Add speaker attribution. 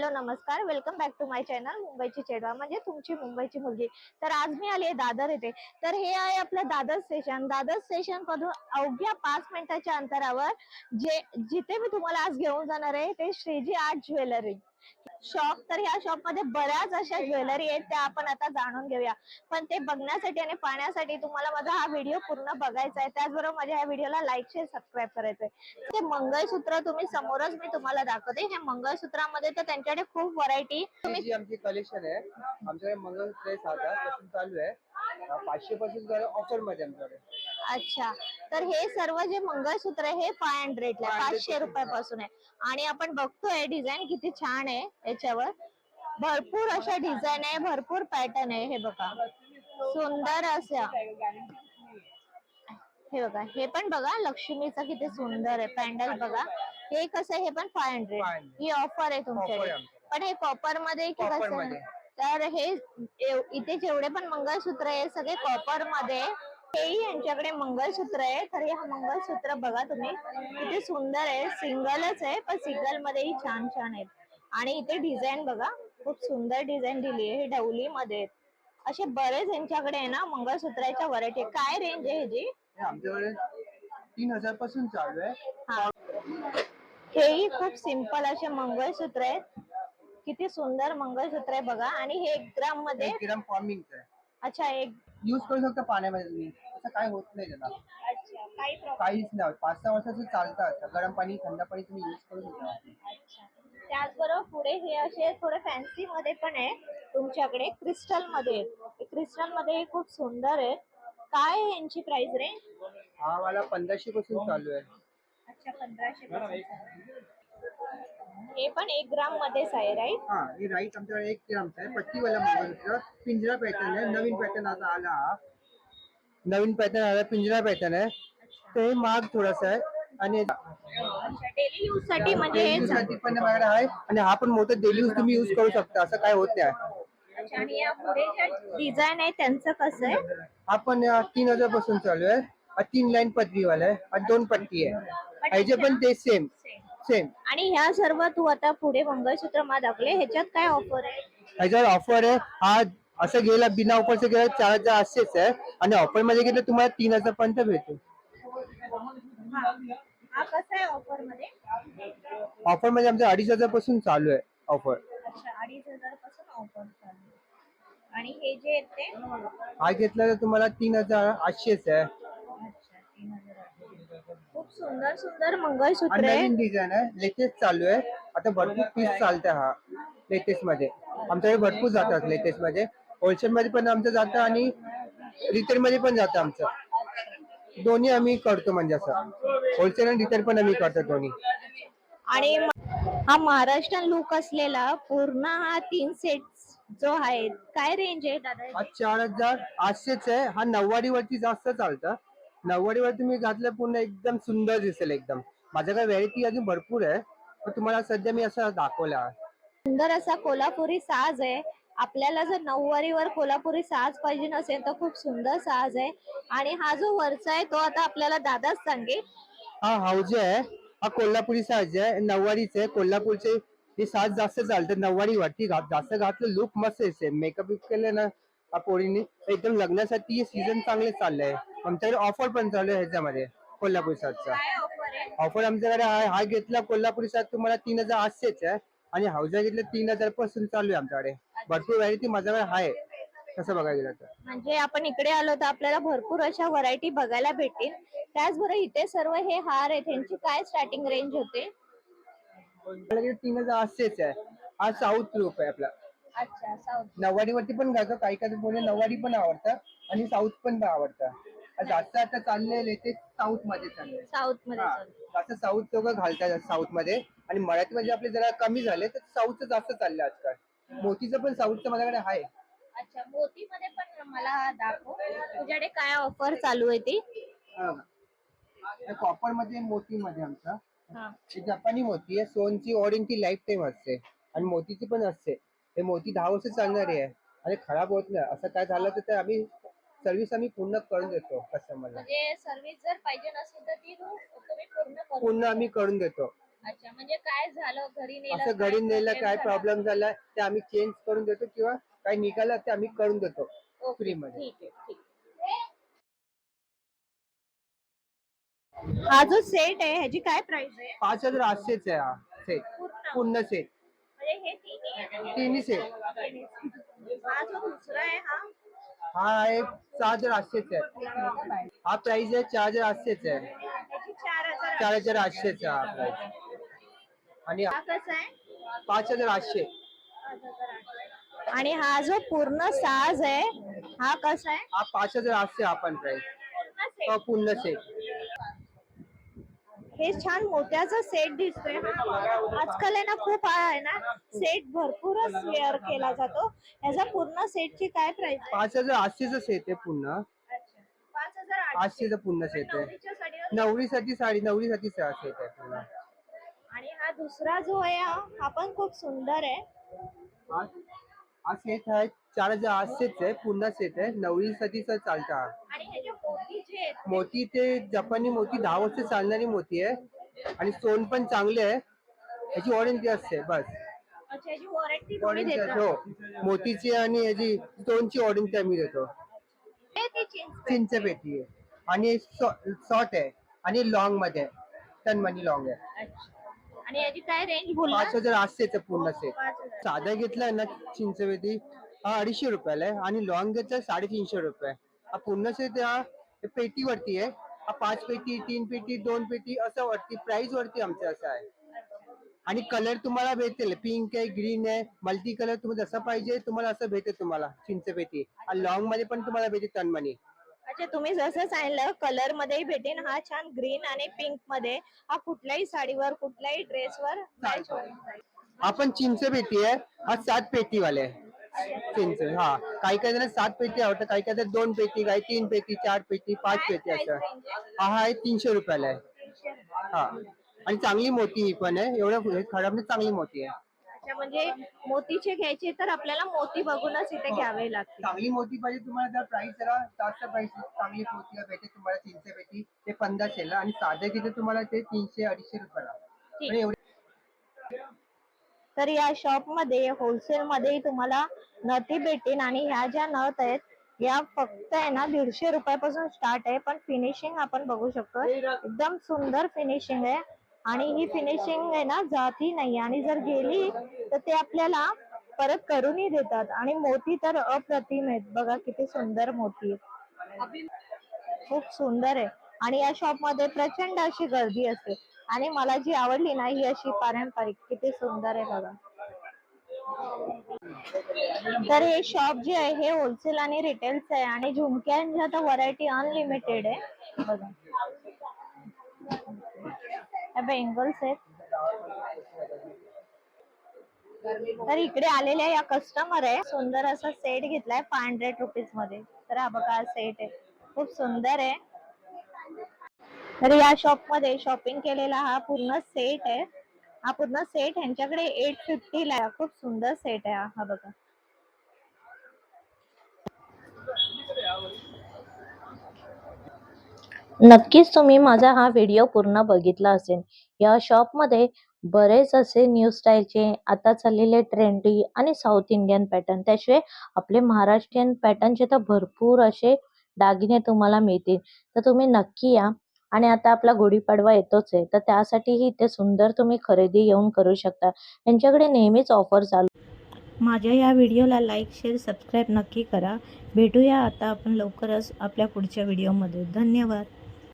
Speaker 1: Hello नमस्कार, welcome back to my channel मुंबईची चेडवा म्हणजे तुमची मुंबईची मुलगी। तर आज मी आली आहे दादर येथे। तर हे आहे आपलं दादर स्टेशन। दादर स्टेशन पासून अवघ्या 5 मिनिटाच्या अंतरावर जिथे मी तुम्हाला आज घेऊन जाणार आहे ते श्रीजी आर्ट ज्वेलरी शॉप। तर ह्या शॉप मध्ये बऱ्याच अशा ज्वेलरी आहेत, त्या आपण आता जाणून घेऊया। पण ते बघण्यासाठी आणि पाहण्यासाठी तुम्हाला माझा हा व्हिडिओ पूर्ण बघायचा आहे। त्याचबरोबर माझ्या या व्हिडिओला लाईक शेअर सबस्क्राईब करायचंय। ते मंगळसूत्र तुम्ही समोरच मी तुम्हाला दाखवते। हे मंगळसूत्रामध्ये तर त्यांच्याकडे खूप व्हरायटी
Speaker 2: जी आमची कलेक्शन आहे। आमच्याकडे मंगळसूत्र साधा पासून चालू आहे, 500 पासून ऑफर मध्ये आमच्याकडे।
Speaker 1: अच्छा, तर हे सर्व जे मंगळसूत्र आहे हे 500 ला 500 रुपयापासून आहे। आणि आपण बघतोय डिझाईन किती छान आहे, याच्यावर भरपूर अशा डिझाईन आहे, भरपूर पॅटर्न आहे। हे बघा सुंदर अशा, हे बघा हे पण बघा लक्ष्मीचा किती सुंदर आहे पॅन्डल बघा। हे कसं आहे, हे पण 500 ही ऑफर आहे तुमच्याकडे। पण हे कॉपर मध्ये की कसं आहे? तर हे इथे जेवढे पण मंगळसूत्र आहे सगळे कॉपर मध्ये। हेही यांच्याकडे मंगळसूत्र आहे। तर हे मंगळसूत्र बघा तुम्ही किती सुंदर आहे, सिंगलच आहे पण सिंगल मध्येही छान छान आहेत। आणि इथे डिझाईन बघा खूप सुंदर डिझाईन दिली आहे, हे ढवली मध्ये असे बरेच यांच्याकडे आहे ना मंगळसूत्राच्या व्हरायटी। काय रेंज आहे ह्याची?
Speaker 2: आमच्याकडे 3000 पासून चालू आहे।
Speaker 1: हेही खूप सिंपल असे मंगळसूत्र आहेत, किती सुंदर मंगळसूत्र आहे बघा। आणि हे 1 ग्राम मध्ये
Speaker 2: 1 ग्राम फॉर्मिंगचं आहे।
Speaker 1: अच्छा, एक
Speaker 2: यूज करू शकता पाण्यामध्ये तुम्ही, असं काय होत नाही त्याला।
Speaker 1: अच्छा,
Speaker 2: काहीच नाही, 5-6 वर्षाचं चालतं। गरम पाणी थंड पाणी तुम्ही यूज करू शकता।
Speaker 1: अच्छा, त्याचबरोबर पुढे हे असे थोडे फॅन्सी मध्ये पण आहे तुमच्याकडे, क्रिस्टल मध्ये। क्रिस्टल मध्ये खूप सुंदर आहे। काय आहे यांची प्राइस रेंज?
Speaker 2: हा मला 1500 पासून चालू आहे।
Speaker 1: अच्छा, 1500 पासून। हे पण 1 ग्राम मध्येच आहे राईट?
Speaker 2: हा, हे राईट आमच्याकडे 1 ग्रामचं आहे। पट्टीवाला मंगळसूत्र पिंजरा पॅटर्न आहे, नवीन पॅटर्न आता आला। नवीन पॅटर्न आला, पिंजरा पॅटर्न आहे। ते महाग थोडासा आहे। आणि
Speaker 1: डेली यूज साठी म्हणजे
Speaker 2: डेली यूज साठी पण माझ्याकडे आहे। आणि हा पण मोठा डेली यूज तुम्ही यूज करू शकता, असं काय होत नाही।
Speaker 1: आणि या पुढे जे डिझाईन आहे त्यांचं कसं आहे?
Speaker 2: हा पण 3000 पासून चालू आहे। 3 लाईन पत्रीवाला आहे आणि 2 पट्टी आहे। ह्याचे पण ते सेम सेम।
Speaker 1: आणि ह्या सर्व तू आता पुढे मंगळसूत्र मला दाखवले, ह्याच्यात काय ऑफर आहे?
Speaker 2: ह्याच्यावर ऑफर आहे, हा असं गेला बिना ऑफरचं गेला 4800 आहे। आणि ऑफर मध्ये गेलं तुम्हाला 3000 पर्यंत भेटेल।
Speaker 1: हा कसा आहे ऑफर मध्ये?
Speaker 2: ऑफर मध्ये आमच्या 2500 पासून चालू आहे ऑफर।
Speaker 1: अच्छा, 2500 पासून ऑफर चालू आहे। आणि हे जे आहेत ते
Speaker 2: हा घेतला तर तुम्हाला 3800 आहे।
Speaker 1: अच्छा, 3000। खूप सुंदर सुंदर मंगळसूत्र आहे।
Speaker 2: नवीन डिझाईन आहे, लेटेस्ट चालू आहे आता, भरपूर पीस चालते। हा लेटेस्ट मध्ये आमच्याकडे भरपूर जातात। लेटेस्ट मध्ये होलसेल मध्ये पण आमचं जातं आणि रिटेल मध्ये पण जातं आमचं। दोन्ही आम्ही करतो, म्हणजे असं होलसेल आणि रिटेल पण आम्ही करतो दोन्ही।
Speaker 1: आणि हा महाराष्ट्रीयन लुक असलेला पूर्ण हा 3 सेट जो आहे, काय रेंज आहे दादा?
Speaker 2: हा 4800 आहे। हा 9वारी वरती जास्त चालतं। 9वारी वर तुम्ही घातलं पूर्ण एकदम सुंदर दिसेल एकदम। माझ्याकडे व्हरायटी अजून भरपूर आहे, पण तुम्हाला सध्या मी असं दाखवला।
Speaker 1: सुंदर असा कोल्हापुरी साज आहे। आपल्याला जर 9वारीवर कोल्हापुरी साज पाहिजे नसेल तर खूप सुंदर साज आहे। आणि हा जो वरचा आहे तो आता आपल्याला दादाच सांगेल।
Speaker 2: हा हाऊजे आहे, हा कोल्हापुरी साज आहे, 9वारीच आहे। कोल्हापूरचे हे साज जास्त चालतं 9वारी वरती। जास्त घातलं लुक मस्त येते, मेकअप केलं ना पोरींनी एकदम। लग्नासाठी सीझन चांगले चाललंय। आमच्याकडे ऑफर पण चालू आहे ह्याच्यामध्ये कोल्हापुरी साजचा। ऑफर आमच्याकडे हा घेतला कोल्हापुरी साज तुम्हाला 3800 आहे। आणि हाऊजा घेतलं 3000 पासून चालू आहे आमच्याकडे। भरपूर व्हरायटी माझ्याकडे आहे तसं बघायला गेलं तर।
Speaker 1: म्हणजे आपण इकडे आलो तर आपल्याला भरपूर अशा व्हरायटी बघायला भेटतील। त्याचबरोबर इथे सर्व हे हार आहेत, त्यांची काय स्टार्टिंग रेंज होते?
Speaker 2: 3800 आहे। हा साऊथ लुक आहे आपला।
Speaker 1: अच्छा, साऊथ
Speaker 2: 9वारी वरती पण घालतो, काही काही बोलले 9वारी पण आवडतं आणि साऊथ पण आवडतं। जास्त आता चाललंय लेटेस्ट साऊथ मध्ये चाललंय।
Speaker 1: साऊथ मध्ये
Speaker 2: जास्त साऊथ लोक घालतात साऊथ मध्ये। आणि मराठी मध्ये आपले जरा कमी झाले, तर साऊथचं जास्त चाललंय आजकाल। मोतीचं पण साऊथचं माझ्याकडे आहे।
Speaker 1: अच्छा, मोती मध्ये पण मला दाखव, तुझ्याकडे काय ऑफर चालू आहे ती?
Speaker 2: कॉपर मध्ये, मोती मध्ये आमचा
Speaker 1: हा,
Speaker 2: जपानी मोती आहे। सोनची वॉरंटी लाईफ टाईम असते आणि मोतीची पण असते। हे मोती 10 वर्ष चालणारी आहे आणि खराब होत नाही। असं काय झालं तर आम्ही सर्व्हिस पूर्ण करून देतो कस्टमरला।
Speaker 1: म्हणजे सर्व्हिस जर पाहिजे नसेल तर ती तुम्ही पूर्ण
Speaker 2: आम्ही करून देतो।
Speaker 1: अच्छा, म्हणजे काय झालं घरी नेलं,
Speaker 2: असं
Speaker 1: काय
Speaker 2: घरी नेलं
Speaker 1: problem
Speaker 2: काय
Speaker 1: झाला?
Speaker 2: प्रॉब्लेम झाला ते आम्ही चेंज करून देतो किंवा काय निघालं ते आम्ही करून देतो
Speaker 1: ओके,
Speaker 2: फ्री मध्ये.
Speaker 1: ठीक आहे, ठीक. हा जो सेट आहे ह्याची काय प्राइस आहे?
Speaker 2: 5,800 आहे हा सेट,
Speaker 1: पूर्ण
Speaker 2: पूर्ण सेट,
Speaker 1: म्हणजे हे तिन्ही
Speaker 2: तिन्ही सेट.
Speaker 1: हा जो दुसरा आहे
Speaker 2: हा आहे 6,800 आहे. हा प्राइस आहे 4,800 आहे.
Speaker 1: ह्याची 4,000.
Speaker 2: 4,800 हा प्राइस. आणि
Speaker 1: हा कसा आहे?
Speaker 2: 5,800.
Speaker 1: आणि हा जो पूर्ण साज आहे हा कसा आहे?
Speaker 2: हा 5,800 हा पण प्राइस.
Speaker 1: पूर्ण सेट.
Speaker 2: पूर्ण सेट.
Speaker 1: हे छान मोत्याचा सेट दिसतोय. आजकाल आहे ना खूप आहे ना सेट भरपूरच वेअर केला जातो. याचा पूर्ण सेटची काय प्राइस आहे?
Speaker 2: 5,800 सेट आहे पूर्ण.
Speaker 1: 5,800
Speaker 2: पूर्ण सेट आहे.
Speaker 1: नवरीच्या साडीवर.
Speaker 2: नवरीसाठी साडी, नवरीसाठी सेट आहे पूर्ण.
Speaker 1: आणि हा दुसरा जो आहे हा पण खूप सुंदर आहे.
Speaker 2: हा सेट आहे 4,800 आहे, पूर्ण सेट आहे, नवरीसाठी चालता.
Speaker 1: आणि ह्याचे मोती जे आहेत
Speaker 2: मोती ते जपानी मोती 10 वर्ष चालणारी मोती आहे आणि स्टोन पण चांगले आहे. याची वॉरंटी असते बस.
Speaker 1: अच्छा, याची वॉरंटी तुम्ही
Speaker 2: वॉरंटी
Speaker 1: देता?
Speaker 2: हो, मोतीची आणि याची स्टोनची वॉरंटी आम्ही देतो.
Speaker 1: हे ती चिंच
Speaker 2: चिंचपेटी आहे आणि शॉर्ट आहे आणि लॉंग मध्ये टनमनी लॉंग आहे.
Speaker 1: अच्छा. आणि याची काय रेंज बोलला?
Speaker 2: 5,800 चे पूर्ण सेट.
Speaker 1: 5,000.
Speaker 2: साधा घेतलाय ना चिंचपेटी हा 250 रुपयाला आहे आणि लॉंग घेतला 350 रुपये. हा पूर्ण सेट हा पेटी वरती आहे. हा 5 पेटी, 3 पेटी, 2 पेटी असं वरती प्राइस वरती आमचं असं आहे. आणि कलर तुम्हाला भेटेल, पिंक आहे, ग्रीन आहे, मल्टी कलर तुम्हाला जसं पाहिजे तुम्हाला असं भेटेल. तुम्हाला चिंचपेटी लॉंग मध्ये पण तुम्हाला भेटेल टनमनी.
Speaker 1: अच्छा, तुम्ही जसं सांगितलं कलर मध्येही भेटेन. हा छान ग्रीन आणि पिंक मध्ये हा कुठल्याही साडीवर कुठल्याही ड्रेसवर मॅच होईल.
Speaker 2: आपण चिंचपेटी आहे हा 7 पेटी वाले आहे. चिंच हा काही काही जण 7 पेटी आवडतं, काही काही 2 पेटी, काही 3 पेटी, 4 पेटी, 5 पेटी असं. हा आहे 300 रुपयाला आहे. हा आणि चांगली मोती ही पण आहे, एवढं खराब नाही, चांगली मोती आहे.
Speaker 1: अच्छा, म्हणजे मोतीचे घ्यायचे तर आपल्याला मोती बघूनच इथे घ्यावे लागतील.
Speaker 2: चांगली मोती पाहिजे तुम्हाला तर प्राइस जरा जास्त प्राइस. चांगली मोती भेटेल तुम्हाला चिंचपेटी ते 1500 ला आणि साधे किती तुम्हाला ते 300-250 रुपयाला.
Speaker 1: ठीक. तर या शॉप मध्ये होलसेल मध्ये तुम्हाला नथी भेटेल आणि ह्या ज्या नथ आहेत या फक्त आहे ना 150 रुपयापासून स्टार्ट आहे. पण फिनिशिंग आपण बघू शकतो एकदम सुंदर फिनिशिंग आहे आणि ही फिनिशिंग आहे ना जाती नाही आणि जर गेली तर ते आपल्याला परत करूनही देतात. आणि मोती तर अप्रतिम आहेत, बघा किती सुंदर मोती आहेत, खूप सुंदर आहे. आणि या शॉप मध्ये प्रचंड अशी गर्दी असते आणि मला जी आवडली ना ही अशी पारंपरिक किती सुंदर आहे बघा. तर हे शॉप जे आहे हे होलसेल आणि रिटेलच आहे आणि झुमक्यांच्या तर व्हरायटी अनलिमिटेड आहे बघा. बेंगल्स आहेत. तर इकडे आलेल्या या कस्टमर आहे सुंदर असा सेट घेतलाय 500 रुपीज मध्ये. तर हा बघा हा सेट आहे, खूप सुंदर आहे. तर या शॉप मध्ये शॉपिंग केलेला हा पूर्ण सेट आहे. हा पूर्ण सेट ह्यांच्याकडे 850 ला आहे. खूप सुंदर सेट आहे हा बघा.
Speaker 3: नक्कीच तुम्ही माझा हा व्हिडिओ पूर्ण बघितला असेल. या शॉपमध्ये बरेच असे न्यू स्टाईलचे आता चाललेले ट्रेंडी आणि साऊथ इंडियन पॅटर्न, त्याशिवाय आपले महाराष्ट्रीयन पॅटर्नचे तर भरपूर असे दागिने तुम्हाला मिळतील. तर तुम्ही नक्की या. आणि आता आपला गुढीपाडवा येतोच आहे, तर त्यासाठीही इथे सुंदर तुम्ही खरेदी येऊन करू शकता. यांच्याकडे नेहमीच ऑफर चालू.
Speaker 1: माझ्या या व्हिडिओला लाईक, शेअर, सबस्क्राईब नक्की करा. भेटूया आता आपण लवकरच आपल्या पुढच्या व्हिडिओमध्ये. धन्यवाद.